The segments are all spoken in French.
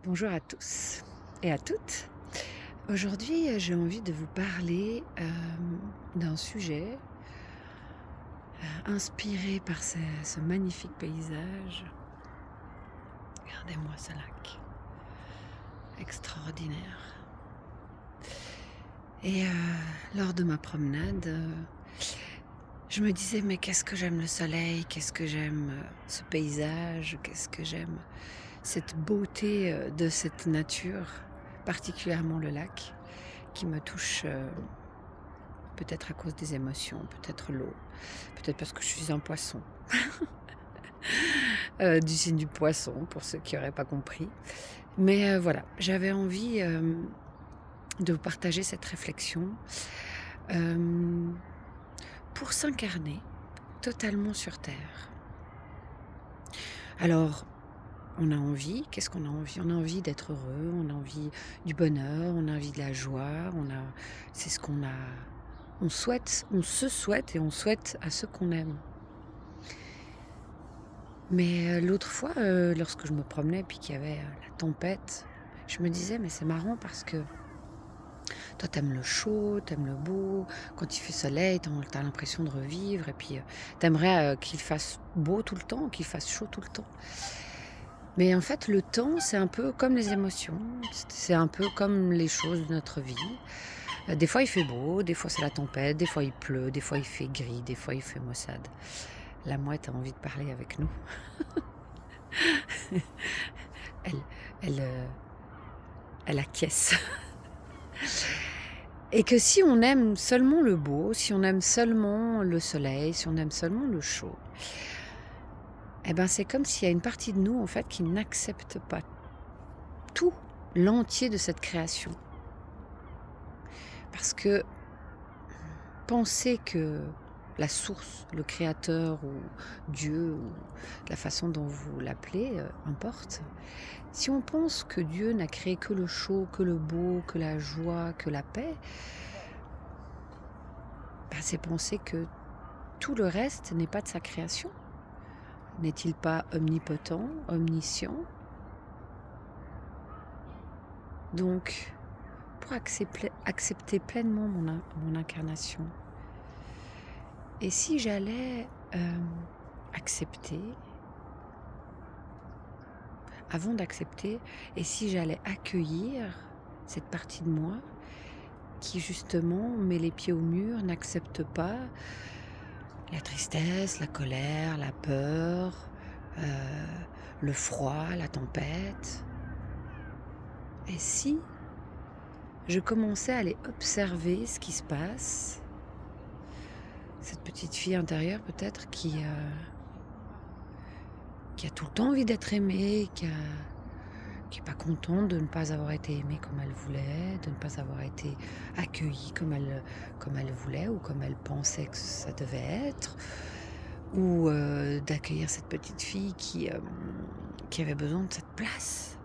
Bonjour à tous et à toutes. Aujourd'hui, j'ai envie de vous parler d'un sujet inspiré par ce magnifique paysage. Regardez-moi ce lac, extraordinaire. Et lors de ma promenade, je me disais, mais qu'est-ce que j'aime le soleil, qu'est-ce que j'aime ce paysage, qu'est-ce que j'aime cette beauté de cette nature, particulièrement le lac, qui me touche peut-être à cause des émotions, peut-être l'eau, peut-être parce que je suis un poisson, du signe du poisson, pour ceux qui n'auraient pas compris. Mais voilà, j'avais envie de vous partager cette réflexion euh, pour s'incarner totalement sur Terre. Alors, on a envie, qu'est-ce qu'on a envie? On a envie d'être heureux, on a envie du bonheur, on a envie de la joie, c'est ce qu'on a, on se souhaite et on souhaite à ceux qu'on aime. Mais l'autre fois, lorsque je me promenais puis qu'il y avait la tempête, je me disais: «Mais c'est marrant parce que toi t'aimes le chaud, t'aimes le beau, quand il fait soleil, tu l'impression de revivre et puis, tu qu'il fasse beau tout le temps, qu'il fasse chaud tout le temps». Mais en fait, le temps, c'est un peu comme les émotions, c'est un peu comme les choses de notre vie. Des fois, il fait beau, des fois, c'est la tempête, des fois, il pleut, des fois, il fait gris, des fois, il fait maussade. La mouette a envie de parler avec nous. Elle elle, elle acquiesce. Et que si on aime seulement le beau, si on aime seulement le soleil, si on aime seulement le chaud, eh ben, c'est comme s'il y a une partie de nous, en fait, qui n'accepte pas tout, l'entier de cette création. Parce que penser que la source, le créateur ou Dieu ou la façon dont vous l'appelez, importe. Si on pense que Dieu n'a créé que le chaud, que le beau, que la joie, que la paix, ben c'est penser que tout le reste n'est pas de sa création. N'est-il pas omnipotent, omniscient? Donc, pour accepter pleinement mon incarnation, et si j'allais accepter, avant d'accepter, et si j'allais accueillir cette partie de moi qui justement met les pieds au mur, n'accepte pas la tristesse, la colère, la peur, euh, le froid, la tempête. Et si je commençais à aller observer ce qui se passe, cette petite fille intérieure peut-être qui a tout le temps envie d'être aimée, qui est pas contente de ne pas avoir été aimée comme elle voulait, de ne pas avoir été accueillie comme elle voulait ou comme elle pensait que ça devait être, ou d'accueillir cette petite fille qui avait besoin de cette place,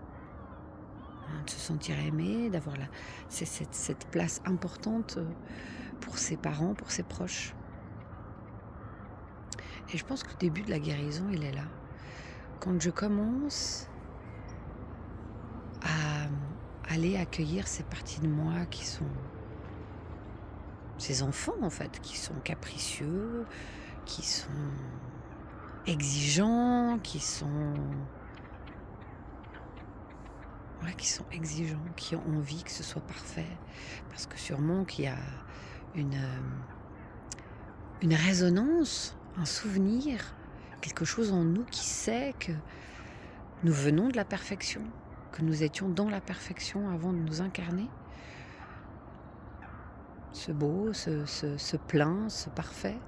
hein, de se sentir aimée, d'avoir cette place importante pour ses parents, pour ses proches. Et je pense que le début de la guérison, il est là. Quand je commence à aller accueillir ces parties de moi qui sont ces enfants, en fait, qui sont capricieux, qui sont exigeants, qui sont exigeants, qui ont envie que ce soit parfait. Parce que sûrement qu'il y a une, une résonance, un souvenir, quelque chose en nous qui sait que nous venons de la perfection, que nous étions dans la perfection avant de nous incarner. Ce beau, ce plein, ce parfait.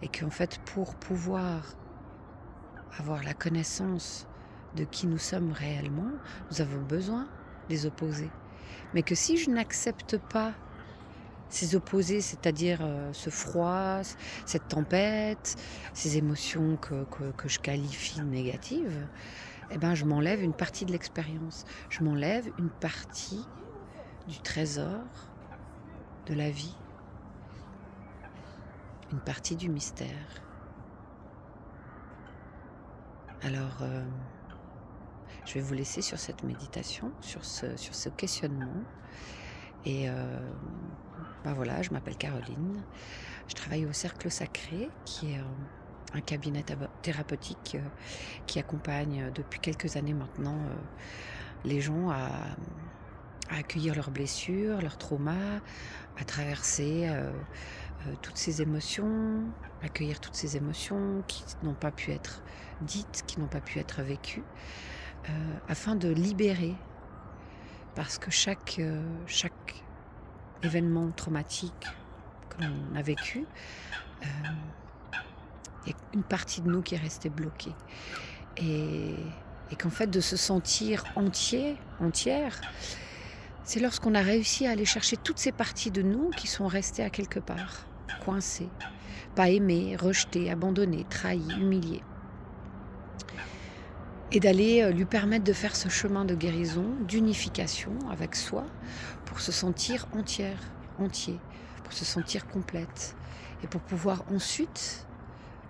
Et qu'en fait, pour pouvoir avoir la connaissance de qui nous sommes réellement, nous avons besoin des opposés. Mais que si je n'accepte pas ces opposés, c'est-à-dire ce froid, cette tempête, ces émotions que je qualifie de négatives, eh ben, je m'enlève une partie de l'expérience. Je m'enlève une partie du trésor de la vie, une partie du mystère. Alors, Je vais vous laisser sur cette méditation, sur ce questionnement. Et voilà, je m'appelle Caroline. Je travaille au Cercle Sacré, qui est un cabinet thérapeutique qui accompagne depuis quelques années maintenant les gens à accueillir leurs blessures, leurs traumas, à traverser toutes ces émotions, accueillir toutes ces émotions qui n'ont pas pu être dites, qui n'ont pas pu être vécues, afin de libérer. Parce que chaque événement traumatique que l'on a vécu, il y a une partie de nous qui est restée bloquée. Et qu'en fait, de se sentir entière, c'est lorsqu'on a réussi à aller chercher toutes ces parties de nous qui sont restées à quelque part, coincées, pas aimées, rejetées, abandonnées, trahies, humiliées. Et d'aller lui permettre de faire ce chemin de guérison, d'unification avec soi, pour se sentir entier, pour se sentir complète, et pour pouvoir ensuite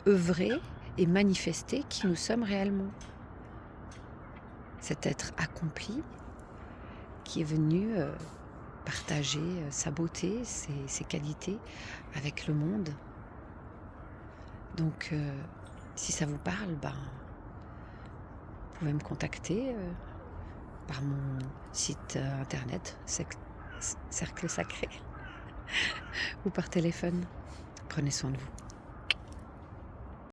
œuvrer et manifester qui nous sommes réellement. Cet être accompli qui est venu partager sa beauté, ses qualités avec le monde. Donc, si ça vous parle, vous pouvez me contacter par mon site internet, Cercle Sacré, ou par téléphone. Prenez soin de vous.